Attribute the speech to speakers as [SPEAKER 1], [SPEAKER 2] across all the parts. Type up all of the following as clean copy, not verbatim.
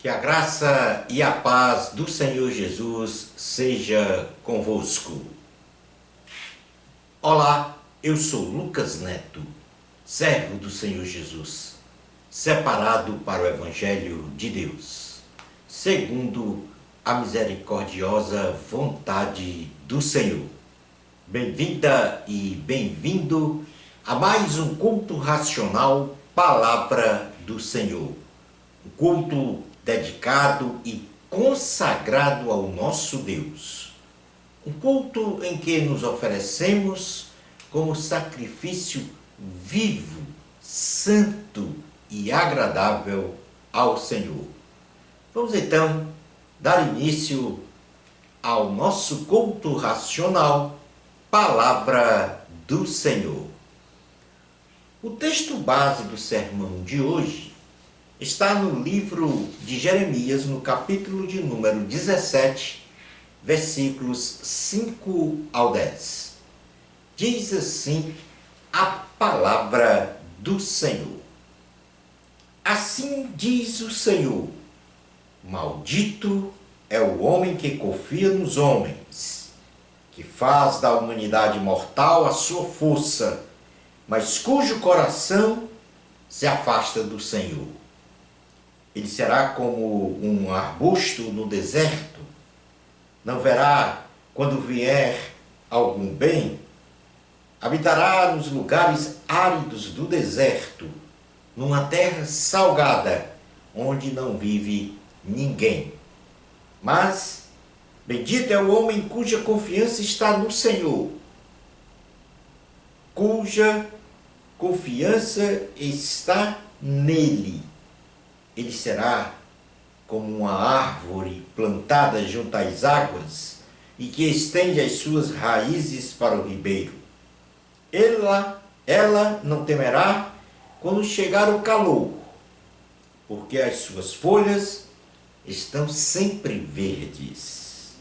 [SPEAKER 1] Que a graça e a paz do Senhor Jesus seja convosco. Olá, eu sou Lucas Neto, servo do Senhor Jesus, separado para o Evangelho de Deus, segundo a misericordiosa vontade do Senhor. Bem-vinda e bem-vindo a mais um culto racional, Palavra do Senhor. Um culto dedicado e consagrado ao nosso Deus. Um culto em que nos oferecemos como sacrifício vivo, santo e agradável ao Senhor. Vamos então dar início ao nosso culto racional, Palavra do Senhor. O texto base do sermão de hoje está no livro de Jeremias, no capítulo de número 17, versículos 5 ao 10. Diz assim a palavra do Senhor. Assim diz o Senhor: maldito é o homem que confia nos homens, que faz da humanidade mortal a sua força, mas cujo coração se afasta do Senhor. Ele será como um arbusto no deserto, não verá quando vier algum bem, habitará nos lugares áridos do deserto, numa terra salgada, onde não vive ninguém. Mas bendito é o homem cuja confiança está no Senhor, cuja confiança está nele. Ele será como uma árvore plantada junto às águas e que estende as suas raízes para o ribeiro. Ela não temerá quando chegar o calor, porque as suas folhas estão sempre verdes.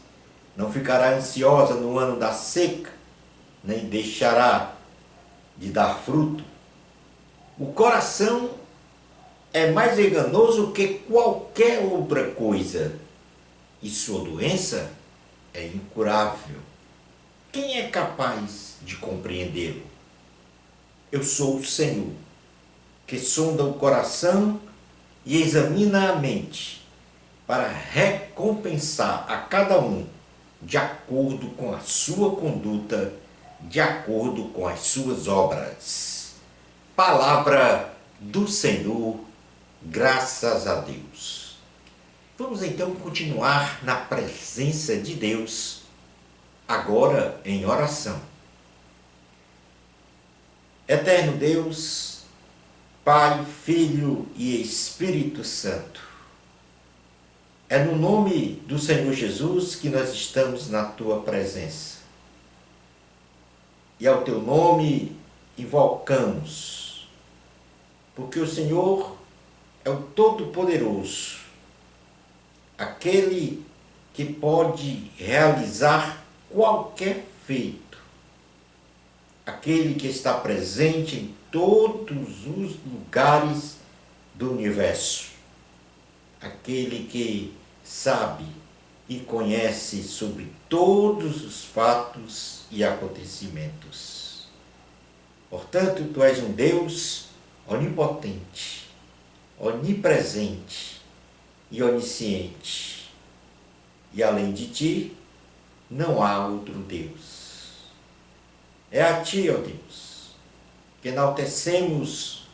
[SPEAKER 1] Não ficará ansiosa no ano da seca, nem deixará de dar fruto. O coração é mais enganoso que qualquer outra coisa, e sua doença é incurável. Quem é capaz de compreendê-lo? Eu sou o Senhor, que sonda o coração e examina a mente, para recompensar a cada um de acordo com a sua conduta, de acordo com as suas obras. Palavra do Senhor. Graças a Deus. Vamos então continuar na presença de Deus, agora em oração. Eterno Deus, Pai, Filho e Espírito Santo, é no nome do Senhor Jesus que nós estamos na Tua presença. E ao Teu nome invocamos, porque o Senhor é o Todo-Poderoso, aquele que pode realizar qualquer feito, aquele que está presente em todos os lugares do universo, aquele que sabe e conhece sobre todos os fatos e acontecimentos. Portanto, Tu és um Deus onipotente, onipresente e onisciente. E além de Ti, não há outro Deus. É a Ti, ó Deus, que enaltecemos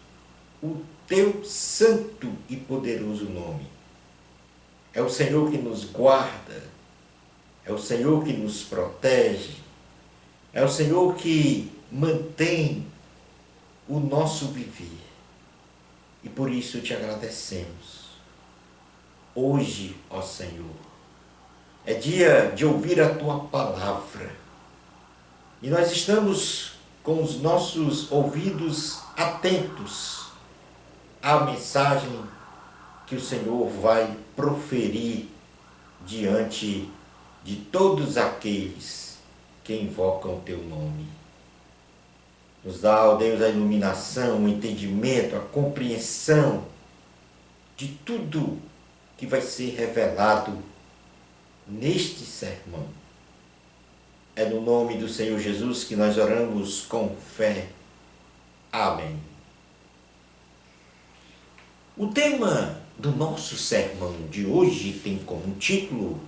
[SPEAKER 1] o Teu santo e poderoso nome. É o Senhor que nos guarda, é o Senhor que nos protege, é o Senhor que mantém o nosso viver. E por isso Te agradecemos. Hoje, ó Senhor, é dia de ouvir a Tua palavra. E nós estamos com os nossos ouvidos atentos à mensagem que o Senhor vai proferir diante de todos aqueles que invocam o Teu nome. Nos dá, ó Deus, a iluminação, o entendimento, a compreensão de tudo que vai ser revelado neste sermão. É no nome do Senhor Jesus que nós oramos com fé. Amém. O tema do nosso sermão de hoje tem como título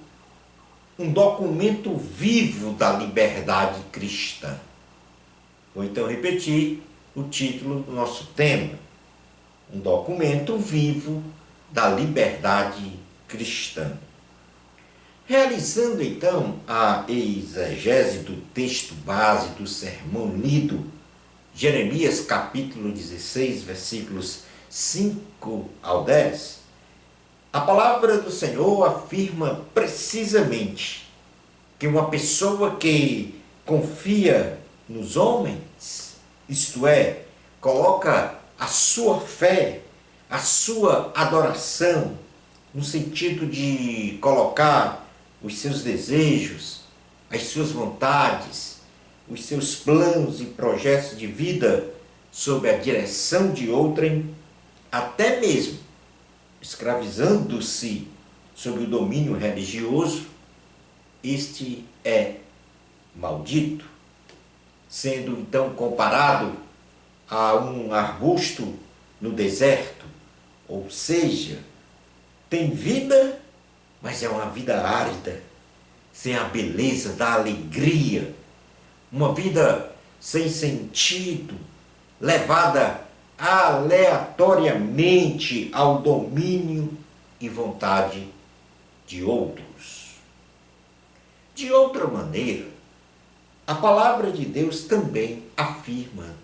[SPEAKER 1] um documento vivo da liberdade cristã. Vou então repetir o título do nosso tema: um documento vivo da liberdade cristã. Realizando então a exegese do texto base do sermão lido, Jeremias capítulo 16, versículos 5 ao 10, a palavra do Senhor afirma precisamente que uma pessoa que confia nos homens, isto é, coloca a sua fé, a sua adoração, no sentido de colocar os seus desejos, as suas vontades, os seus planos e projetos de vida sob a direção de outrem, até mesmo escravizando-se sob o domínio religioso, este é maldito, sendo então comparado a um arbusto no deserto, ou seja, tem vida, mas é uma vida árida, sem a beleza da alegria, uma vida sem sentido, levada aleatoriamente ao domínio e vontade de outros. De outra maneira, a palavra de Deus também afirma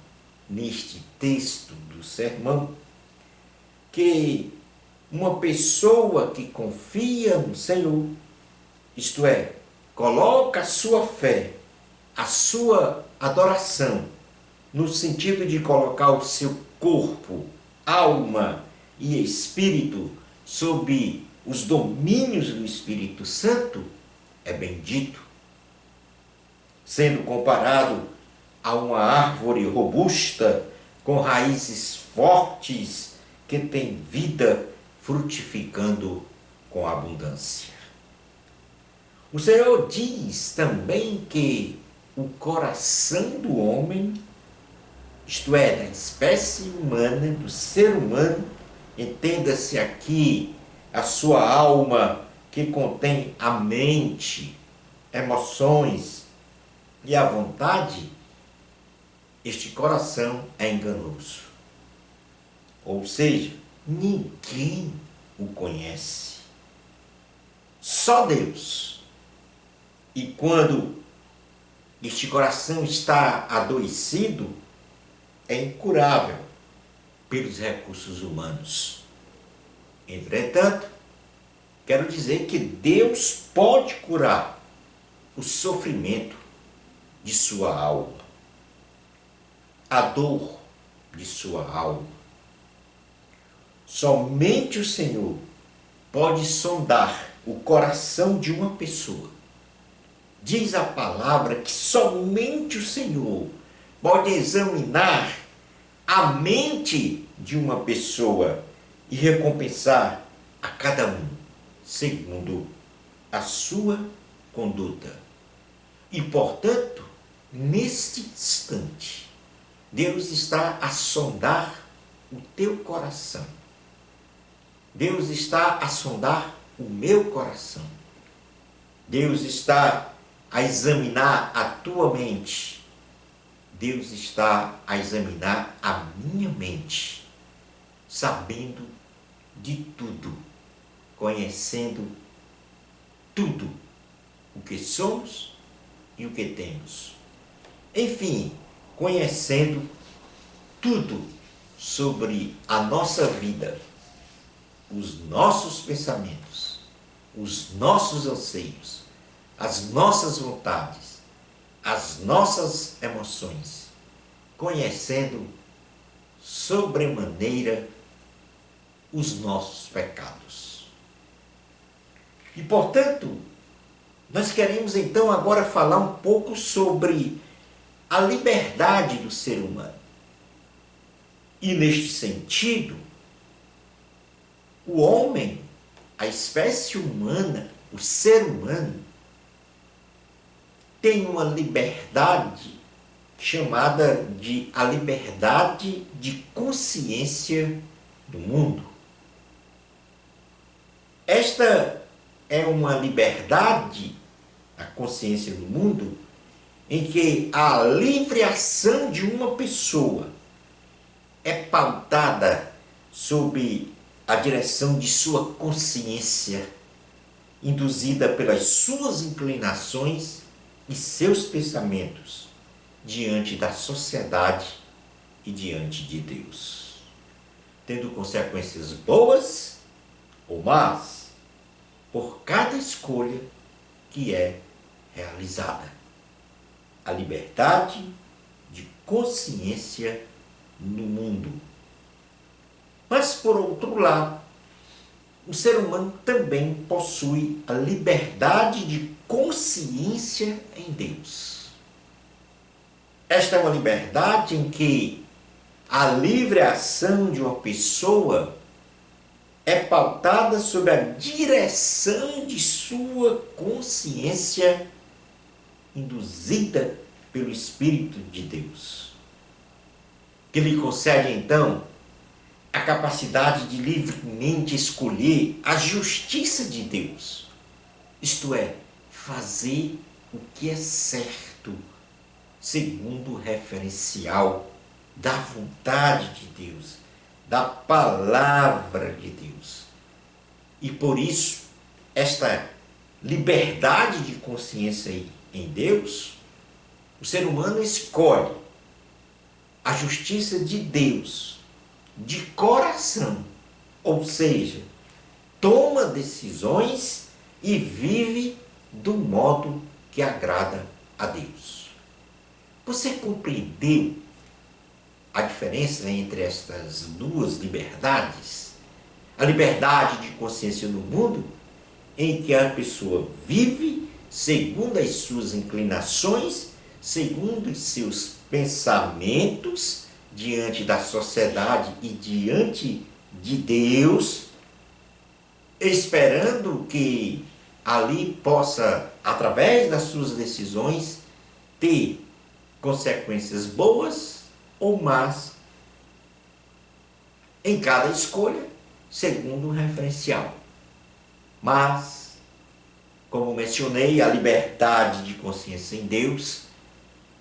[SPEAKER 1] neste texto do sermão que uma pessoa que confia no Senhor, isto é, coloca a sua fé, a sua adoração, no sentido de colocar o seu corpo, alma e espírito sob os domínios do Espírito Santo, é bendito, sendo comparado a uma árvore robusta com raízes fortes que tem vida frutificando com abundância. O Senhor diz também que o coração do homem, isto é, da espécie humana, do ser humano, entenda-se aqui a sua alma que contém a mente, emoções e a vontade, este coração é enganoso. Ou seja, ninguém o conhece. Só Deus. E quando este coração está adoecido, é incurável pelos recursos humanos. Entretanto, quero dizer que Deus pode curar o sofrimento de sua alma, a dor de sua alma. Somente o Senhor pode sondar o coração de uma pessoa. Diz a palavra que somente o Senhor pode examinar a mente de uma pessoa e recompensar a cada um segundo a sua conduta. E, portanto, neste instante, Deus está a sondar o teu coração. Deus está a sondar o meu coração. Deus está a examinar a tua mente. Deus está a examinar a minha mente, sabendo de tudo, conhecendo tudo, o que somos e o que temos. Enfim, conhecendo tudo sobre a nossa vida, os nossos pensamentos, os nossos anseios, as nossas vontades, as nossas emoções, conhecendo sobremaneira os nossos pecados. E, portanto, nós queremos então agora falar um pouco sobre a liberdade do ser humano. E neste sentido, o homem, a a espécie humana, o ser humano, tem uma liberdade chamada de a liberdade de consciência do mundo. Esta é uma liberdade, a consciência do mundo, em que a livre ação de uma pessoa é pautada sob a direção de sua consciência, induzida pelas suas inclinações e seus pensamentos diante da sociedade e diante de Deus, tendo consequências boas ou más por cada escolha que é realizada. A liberdade de consciência no mundo. Mas, por outro lado, o ser humano também possui a liberdade de consciência em Deus. Esta é uma liberdade em que a livre ação de uma pessoa é pautada sob a direção de sua consciência induzida pelo Espírito de Deus, que lhe concede então a capacidade de livremente escolher a justiça de Deus, isto é, fazer o que é certo, segundo o referencial da vontade de Deus, da palavra de Deus. E por isso, esta liberdade de consciência em Deus, o ser humano escolhe a justiça de Deus de coração, ou seja, toma decisões e vive do modo que agrada a Deus. Você compreendeu a diferença entre estas duas liberdades? A liberdade de consciência no mundo, em que a pessoa vive segundo as suas inclinações, segundo os seus pensamentos, diante da sociedade e diante de Deus, esperando que ali possa, através das suas decisões, ter consequências boas ou más em cada escolha, segundo um referencial. Mas, como mencionei, a liberdade de consciência em Deus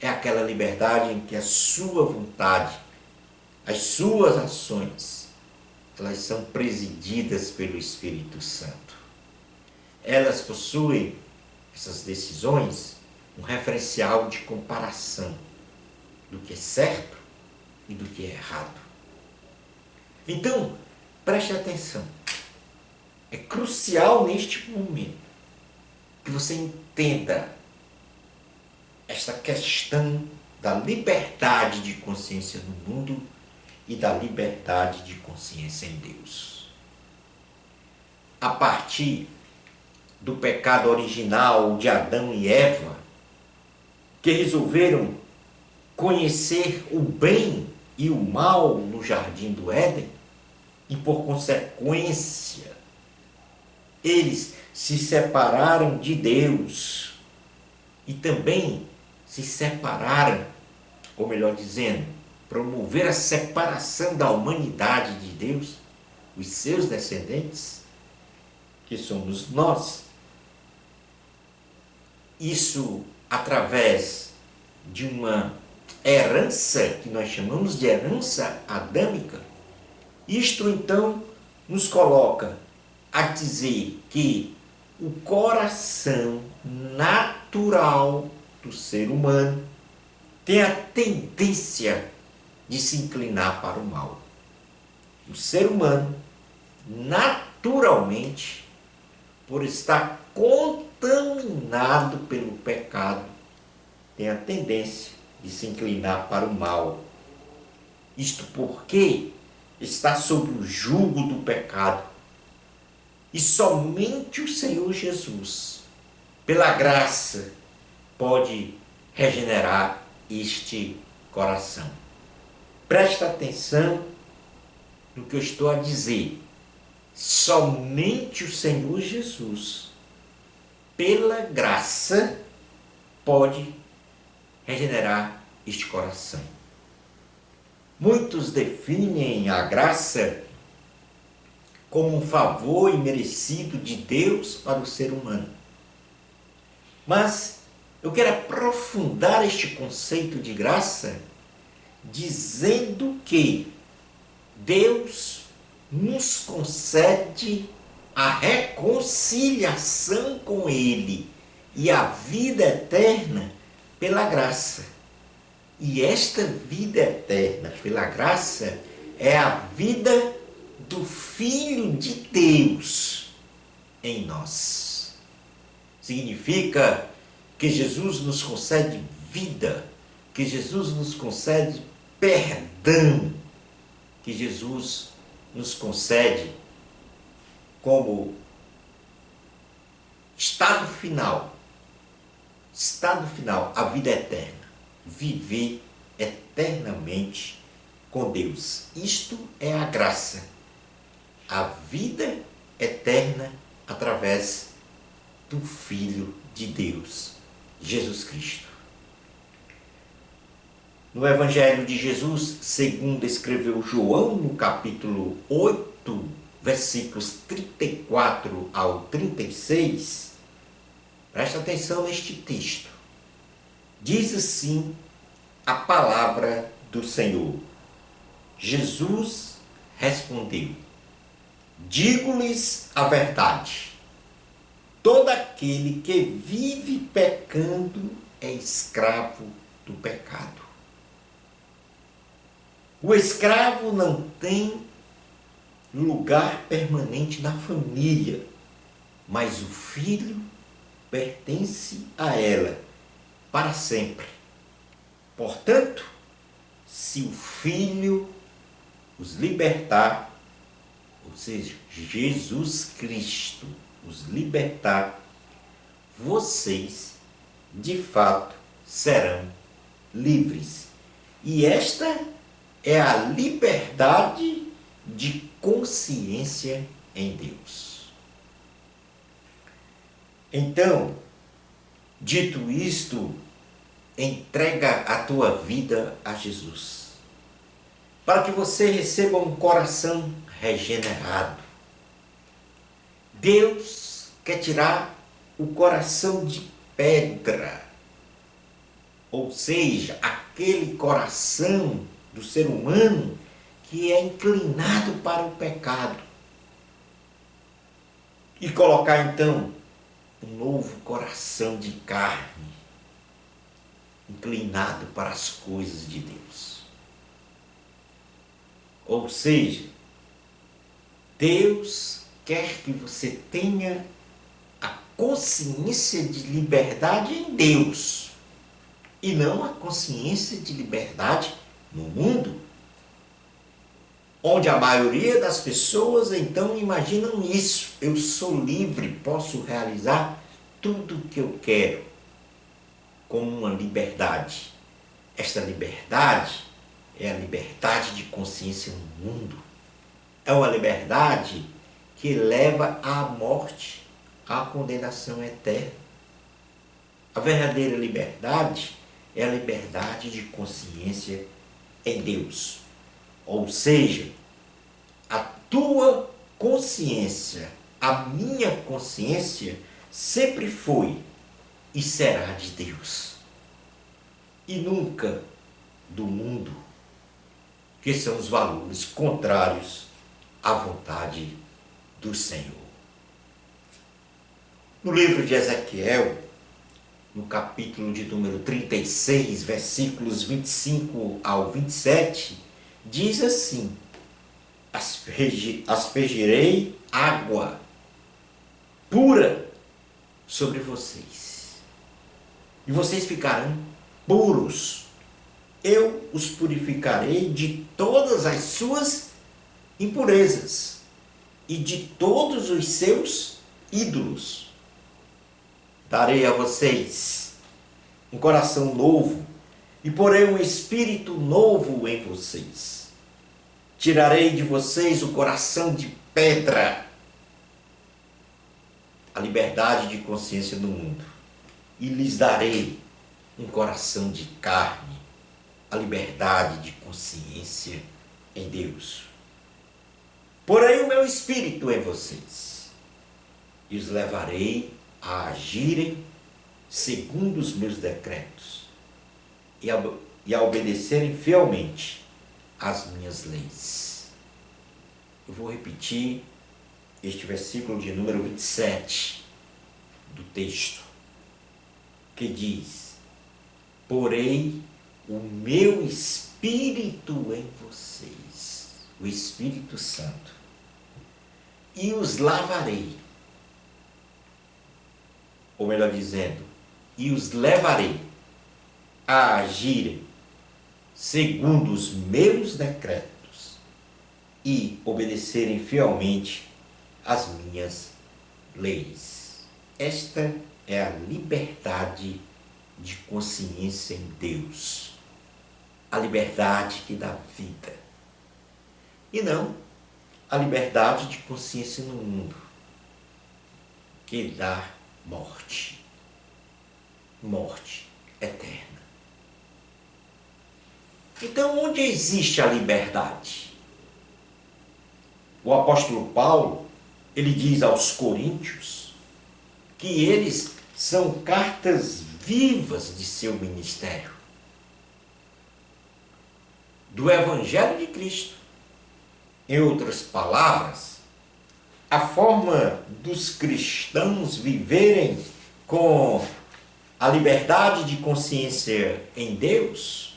[SPEAKER 1] é aquela liberdade em que a sua vontade, as suas ações, elas são presididas pelo Espírito Santo. Elas possuem, essas decisões, um referencial de comparação do que é certo e do que é errado. Então, preste atenção. É crucial neste momento que você entenda esta questão da liberdade de consciência no mundo e da liberdade de consciência em Deus. A partir do pecado original de Adão e Eva, que resolveram conhecer o bem e o mal no jardim do Éden, e por consequência, eles se separaram de Deus e também se separaram, ou melhor dizendo, promover a separação da humanidade de Deus, os seus descendentes, que somos nós. Isso através de uma herança que nós chamamos de herança adâmica. Isto então nos coloca a dizer que o coração natural do ser humano tem a tendência de se inclinar para o mal. O ser humano, naturalmente, por estar contaminado pelo pecado, tem a tendência de se inclinar para o mal. Isto porque está sob o jugo do pecado. E somente o Senhor Jesus, pela graça, pode regenerar este coração. Presta atenção no que eu estou a dizer. Somente o Senhor Jesus, pela graça, pode regenerar este coração. Muitos definem a graça como um favor imerecido de Deus para o ser humano. Mas eu quero aprofundar este conceito de graça dizendo que Deus nos concede a reconciliação com Ele e a vida eterna pela graça. E esta vida eterna pela graça é a vida do Filho de Deus em nós. Significa que Jesus nos concede vida, que Jesus nos concede perdão, que Jesus nos concede como estado final, a vida eterna, viver eternamente com Deus. Isto é a graça, a vida eterna através do Filho de Deus, Jesus Cristo. No Evangelho de Jesus, segundo escreveu João, no capítulo 8, versículos 34 ao 36, presta atenção neste texto. Diz assim a palavra do Senhor. Jesus respondeu: digo-lhes a verdade, todo aquele que vive pecando é escravo do pecado. O escravo não tem lugar permanente na família, mas o filho pertence a ela para sempre. Portanto, se o Filho os libertar, ou seja, Jesus Cristo os libertar, vocês de fato serão livres. E esta é a liberdade de consciência em Deus. Então, dito isto, entrega a tua vida a Jesus, para que você receba um coração regenerado. Deus quer tirar o coração de pedra, ou seja, aquele coração do ser humano que é inclinado para o pecado, e colocar então um novo coração de carne, inclinado para as coisas de Deus. Ou seja, Deus quer que você tenha a consciência de liberdade em Deus e não a consciência de liberdade no mundo, onde a maioria das pessoas então imaginam isso: eu sou livre, posso realizar tudo o que eu quero, como uma liberdade. Esta liberdade é a liberdade de consciência no mundo. É uma liberdade que leva à morte, à condenação eterna. A verdadeira liberdade é a liberdade de consciência em Deus. Ou seja, a tua consciência, a minha consciência, sempre foi e será de Deus. E nunca do mundo, que são os valores contrários à vontade do Senhor. No livro de Ezequiel, no capítulo de número 36, versículos 25 ao 27, diz assim: aspergirei água pura sobre vocês, e vocês ficarão puros. Eu os purificarei de todas as suas impurezas e de todos os seus ídolos. Darei a vocês um coração novo e porei um espírito novo em vocês. Tirarei de vocês o coração de pedra a liberdade de consciência no mundo, e lhes darei um coração de carne, a liberdade de consciência em Deus. Porém o meu espírito em vocês, e os levarei a agirem segundo os meus decretos e a obedecerem fielmente às minhas leis. Eu vou repetir este versículo de número 27 do texto, que diz: porém o meu Espírito em vocês, o Espírito Santo, e os lavarei, ou melhor dizendo, e os levarei a agirem segundo os meus decretos e obedecerem fielmente às minhas leis. Esta é a liberdade de consciência em Deus, a liberdade que dá vida, e não a liberdade de consciência no mundo, que dá morte, morte eterna. Então, onde existe a liberdade? O apóstolo Paulo, ele diz aos coríntios que eles são cartas vivas de seu ministério, do Evangelho de Cristo. Em outras palavras, a forma dos cristãos viverem com a liberdade de consciência em Deus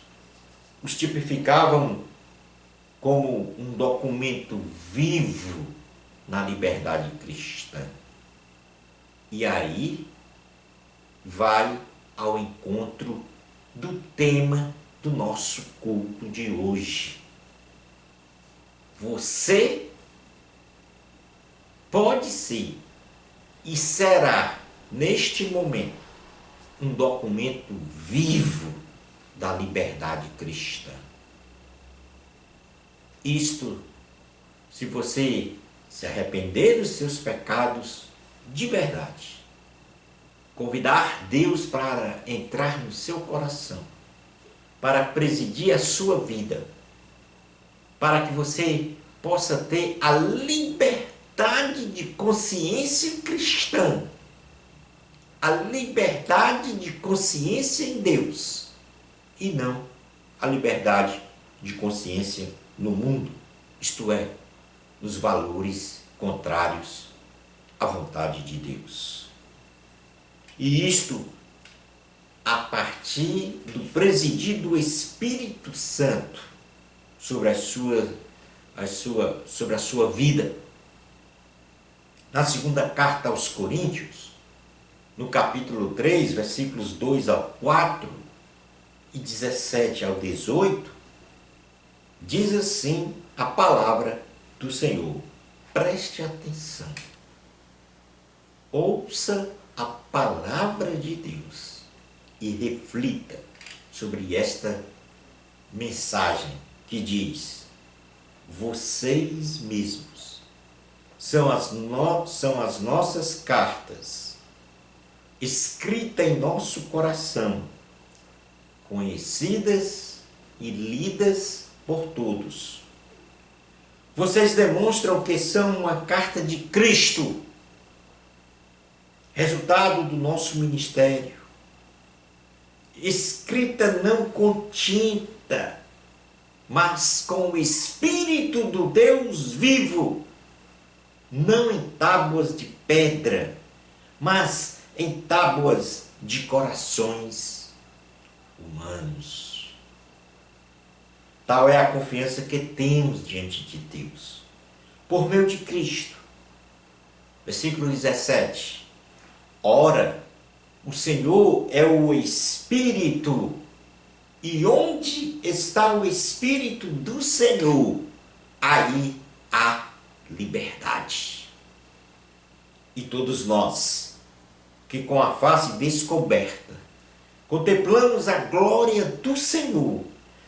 [SPEAKER 1] os tipificavam como um documento vivo na liberdade cristã. E aí vai ao encontro do tema do nosso culto de hoje. Você pode ser e será, neste momento, um documento vivo da liberdade cristã. Isto, se você se arrepender dos seus pecados de verdade, convidar Deus para entrar no seu coração, para presidir a sua vida, para que você possa ter a liberdade de consciência cristã, a liberdade de consciência em Deus, e não a liberdade de consciência no mundo, isto é, nos valores contrários à vontade de Deus. E isto a partir do presidir do Espírito Santo sobre a sua vida. Na segunda carta aos Coríntios, no capítulo 3, versículos 2 ao 4 e 17 ao 18, diz assim a palavra do Senhor. Preste atenção. Ouça a palavra de Deus e reflita sobre esta mensagem que diz: vocês mesmos são as nossas cartas, escritas em nosso coração, conhecidas e lidas por todos. Vocês demonstram que são uma carta de Cristo, resultado do nosso ministério, escrita não com tinta, mas com o Espírito do Deus vivo, não em tábuas de pedra, mas em tábuas de corações humanos. Tal é a confiança que temos diante de Deus, por meio de Cristo. Versículo 17. Ora, o Senhor é o Espírito, e onde está o Espírito do Senhor, aí há liberdade. E todos nós, que com a face descoberta, contemplamos a glória do Senhor,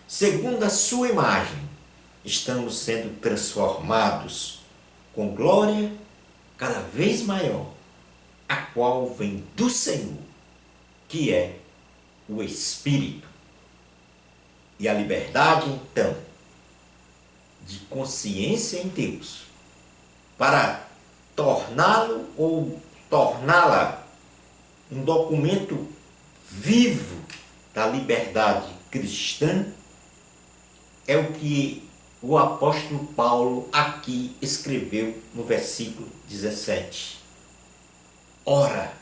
[SPEAKER 1] segundo a sua imagem, estamos sendo transformados com glória cada vez maior, a qual vem do Senhor, que é o Espírito. E a liberdade, então, de consciência em Deus, para torná-lo ou torná-la um documento vivo da liberdade cristã, é o que o apóstolo Paulo aqui escreveu no versículo 17. Ora,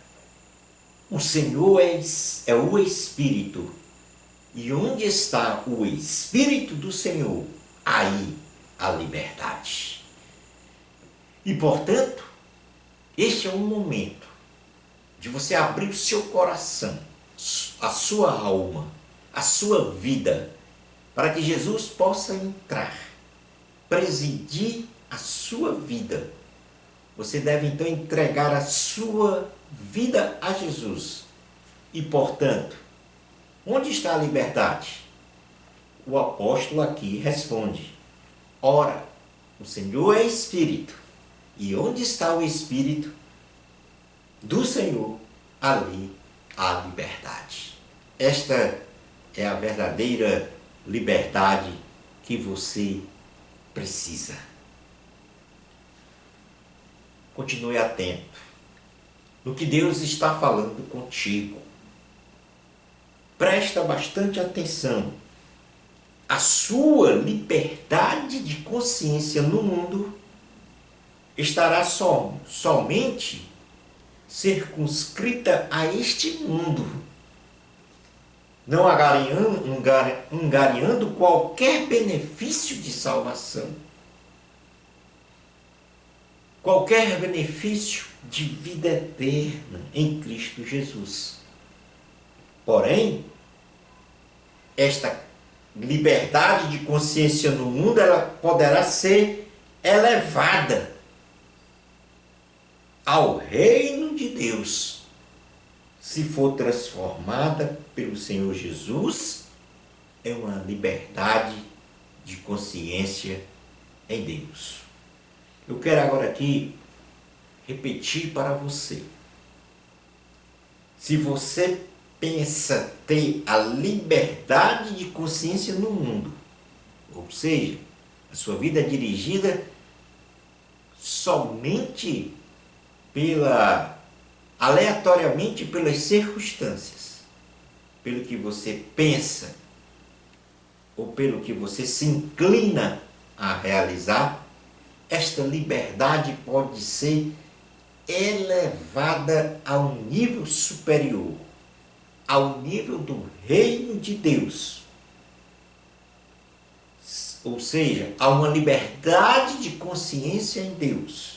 [SPEAKER 1] o Senhor é o Espírito, e onde está o Espírito do Senhor, aí a liberdade. E, portanto, este é um momento de você abrir o seu coração, a sua alma, a sua vida, para que Jesus possa entrar, presidir a sua vida. Você deve então entregar a sua vida a Jesus. E, portanto, onde está a liberdade? O apóstolo aqui responde: ora, o Senhor é Espírito, e onde está o Espírito do Senhor, ali há liberdade. Esta é a verdadeira liberdade que você precisa. Continue atento no que Deus está falando contigo. Presta bastante atenção. A sua liberdade de consciência no mundo estará somente circunscrita a este mundo, não angariando qualquer benefício de salvação, qualquer benefício de vida eterna em Cristo Jesus. Porém, esta liberdade de consciência no mundo, ela poderá ser elevada ao reino de Deus, se for transformada pelo Senhor Jesus em uma liberdade de consciência em Deus. Eu quero agora aqui repetir para você. Se você pensa ter a liberdade de consciência no mundo, ou seja, a sua vida é dirigida somente aleatoriamente pelas circunstâncias, pelo que você pensa ou pelo que você se inclina a realizar, esta liberdade pode ser elevada a um nível superior, ao nível do reino de Deus. Ou seja, há uma liberdade de consciência em Deus.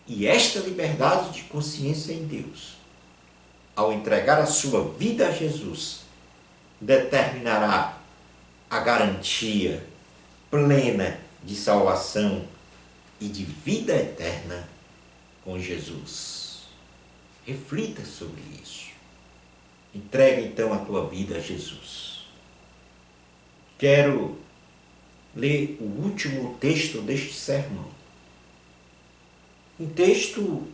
[SPEAKER 1] E esta liberdade de consciência em Deus, ao entregar a sua vida a Jesus, determinará a garantia plena de salvação e de vida eterna com Jesus. Reflita sobre isso. Entregue então a tua vida a Jesus. Quero ler o último texto deste sermão. Um texto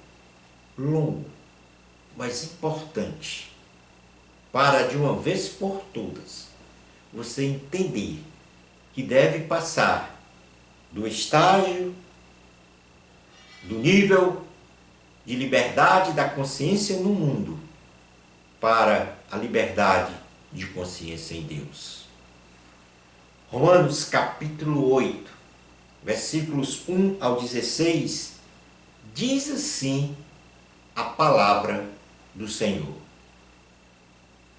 [SPEAKER 1] longo, mas importante, para de uma vez por todas você entender que deve passar do estágio, do nível de liberdade da consciência no mundo para a liberdade de consciência em Deus. Romanos capítulo 8, versículos 1 ao 16, diz assim a palavra do Senhor.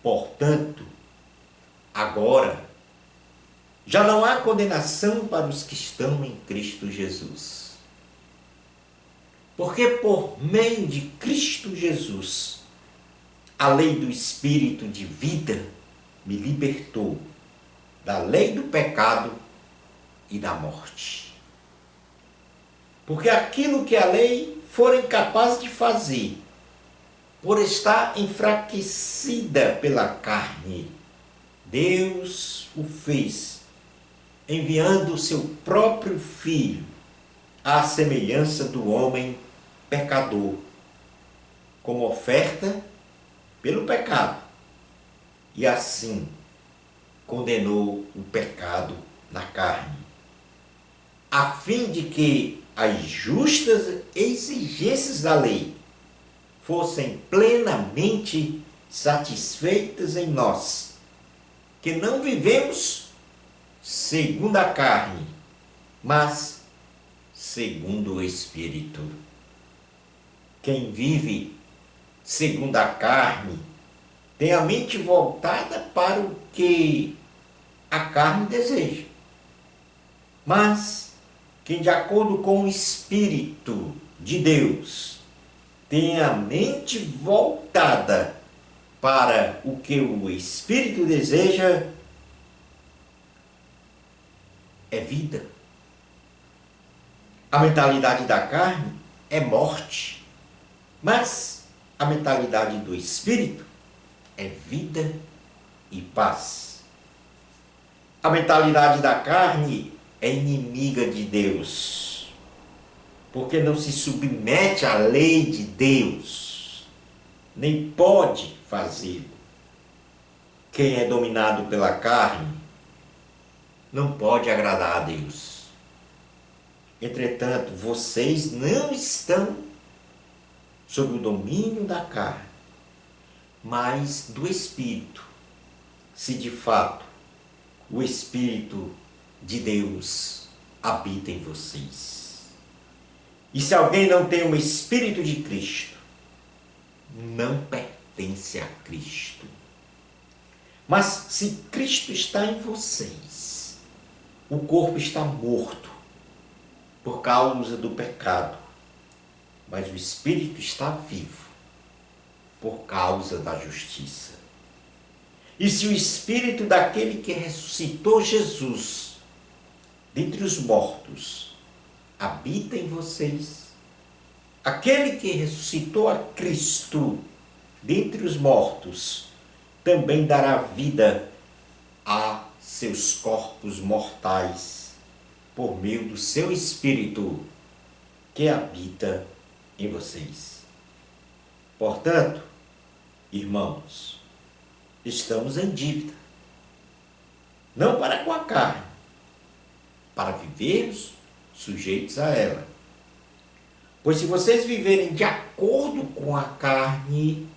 [SPEAKER 1] Portanto, agora, já não há condenação para os que estão em Cristo Jesus. Porque por meio de Cristo Jesus, a lei do Espírito de vida me libertou da lei do pecado e da morte. Porque aquilo que a lei for incapaz de fazer, por estar enfraquecida pela carne, Deus o fez, enviando o seu próprio Filho à semelhança do homem pecador, como oferta pelo pecado, e assim condenou o pecado na carne, a fim de que as justas exigências da lei fossem plenamente satisfeitas em nós, que não vivemos segundo a carne, mas segundo o Espírito. Quem vive segundo a carne tem a mente voltada para o que a carne deseja. Mas quem, de acordo com o Espírito de Deus, tem a mente voltada para o que o Espírito deseja, é vida. A mentalidade da carne é morte, mas a mentalidade do Espírito é vida e paz. A mentalidade da carne é inimiga de Deus, porque não se submete à lei de Deus, nem pode fazê-lo. Quem é dominado pela carne não pode agradar a Deus. Entretanto, vocês não estão sob o domínio da carne, mas do Espírito, se de fato o Espírito de Deus habita em vocês. E se alguém não tem o Espírito de Cristo, não pertence a Cristo. Mas se Cristo está em vocês, o corpo está morto por causa do pecado, mas o Espírito está vivo por causa da justiça. E se o Espírito daquele que ressuscitou Jesus dentre os mortos habita em vocês, aquele que ressuscitou a Cristo dentre os mortos também dará vida a seus corpos mortais por meio do seu Espírito que habita em vocês. Portanto, irmãos, estamos em dívida, não para com a carne, para vivermos sujeitos a ela. Pois se vocês viverem de acordo com a carne,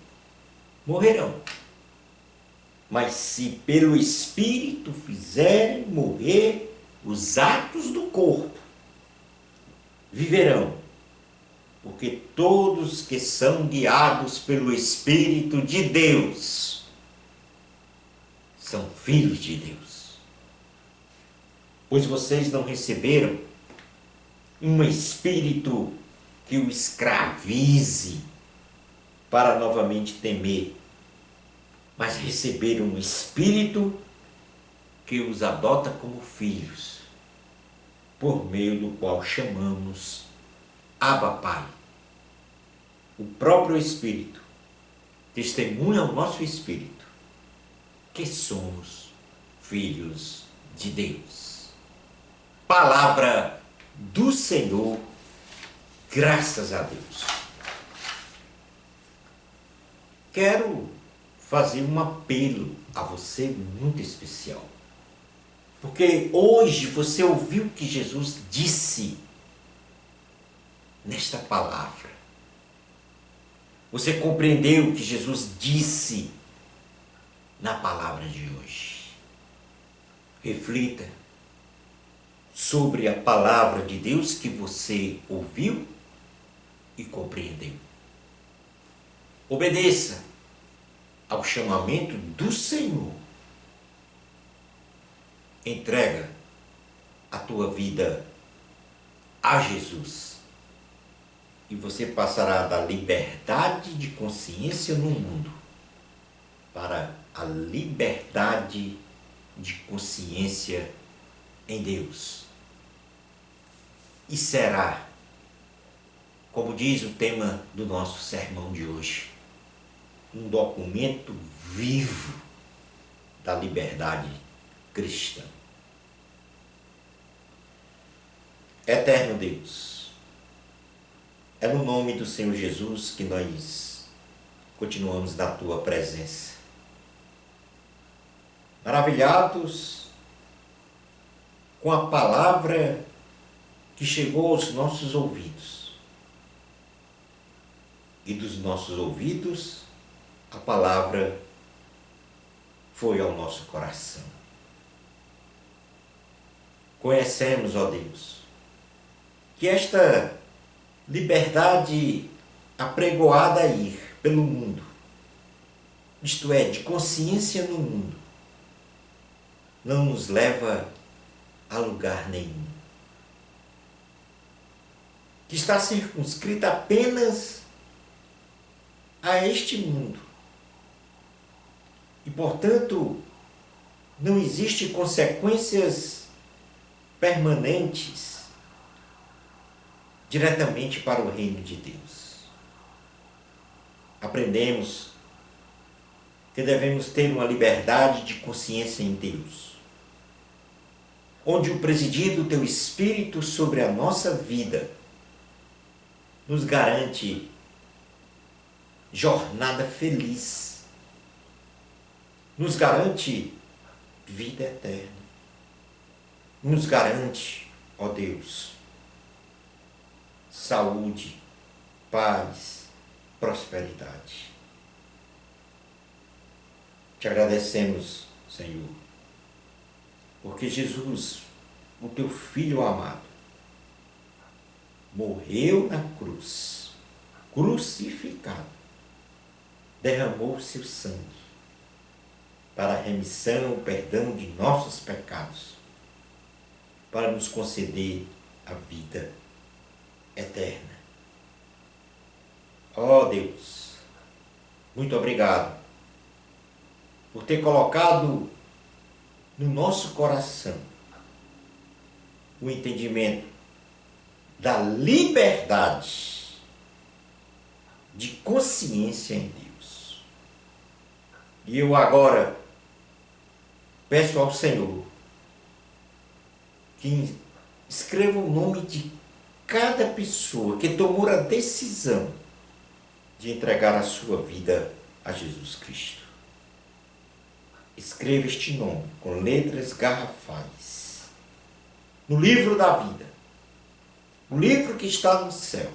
[SPEAKER 1] morrerão. Mas se pelo Espírito fizerem morrer os atos do corpo, viverão. Porque todos que são guiados pelo Espírito de Deus são filhos de Deus. Pois vocês não receberam um espírito que o escravize para novamente temer, mas receberam um espírito que os adota como filhos, por meio do qual chamamos Abba Pai. O próprio Espírito testemunha ao nosso espírito que somos filhos de Deus. Palavra do Senhor, graças a Deus. Quero fazer um apelo a você muito especial, porque hoje você ouviu o que Jesus disse nesta palavra. Você compreendeu o que Jesus disse na palavra de hoje. Reflita sobre a palavra de Deus que você ouviu e compreendeu. Obedeça ao chamamento do Senhor. Entrega a tua vida a Jesus e você passará da liberdade de consciência no mundo para a liberdade de consciência em Deus. E será, como diz o tema do nosso sermão de hoje, um documento vivo da liberdade cristã. Eterno Deus, É no nome do Senhor Jesus que nós continuamos na tua presença. Maravilhados com a palavra que chegou aos nossos ouvidos. E dos nossos ouvidos, a palavra foi ao nosso coração. Conhecemos, ó Deus, que esta liberdade apregoada a ir pelo mundo, isto é, de consciência no mundo, não nos leva a lugar nenhum. Que está circunscrita apenas a este mundo. E, portanto, não existe consequências permanentes diretamente para o reino de Deus. Aprendemos que devemos ter uma liberdade de consciência em Deus, onde o presidir do teu Espírito sobre a nossa vida nos garante jornada feliz, nos garante vida eterna, nos garante, ó Deus, saúde, paz, prosperidade. Te agradecemos, Senhor, porque Jesus, o teu Filho amado, morreu na cruz, crucificado, derramou seu sangue para a remissão, o perdão de nossos pecados, para nos conceder a vida eterna. Ó Deus, muito obrigado por ter colocado no nosso coração o entendimento da liberdade de consciência em Deus. E eu agora peço ao Senhor que escreva o nome de cada pessoa que tomou a decisão de entregar a sua vida a Jesus Cristo. Escreva este nome com letras garrafais no livro da vida, o livro que está no céu,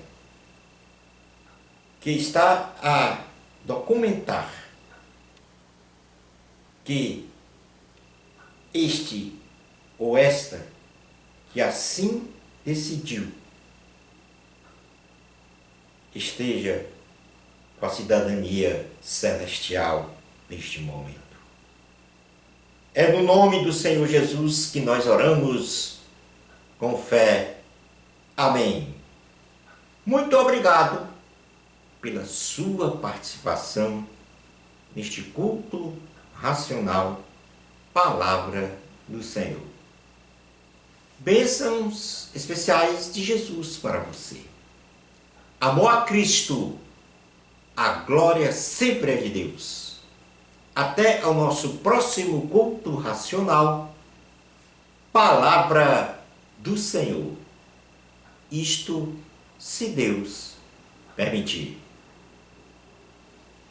[SPEAKER 1] que está a documentar que este ou esta que assim decidiu esteja com a cidadania celestial neste momento. É no nome do Senhor Jesus que nós oramos com fé. Amém. Muito obrigado pela sua participação neste culto racional, Palavra do Senhor. Bênçãos especiais de Jesus para você. Amor a Cristo, a glória sempre é de Deus. Até ao nosso próximo culto racional, Palavra do Senhor. Isto, se Deus permitir.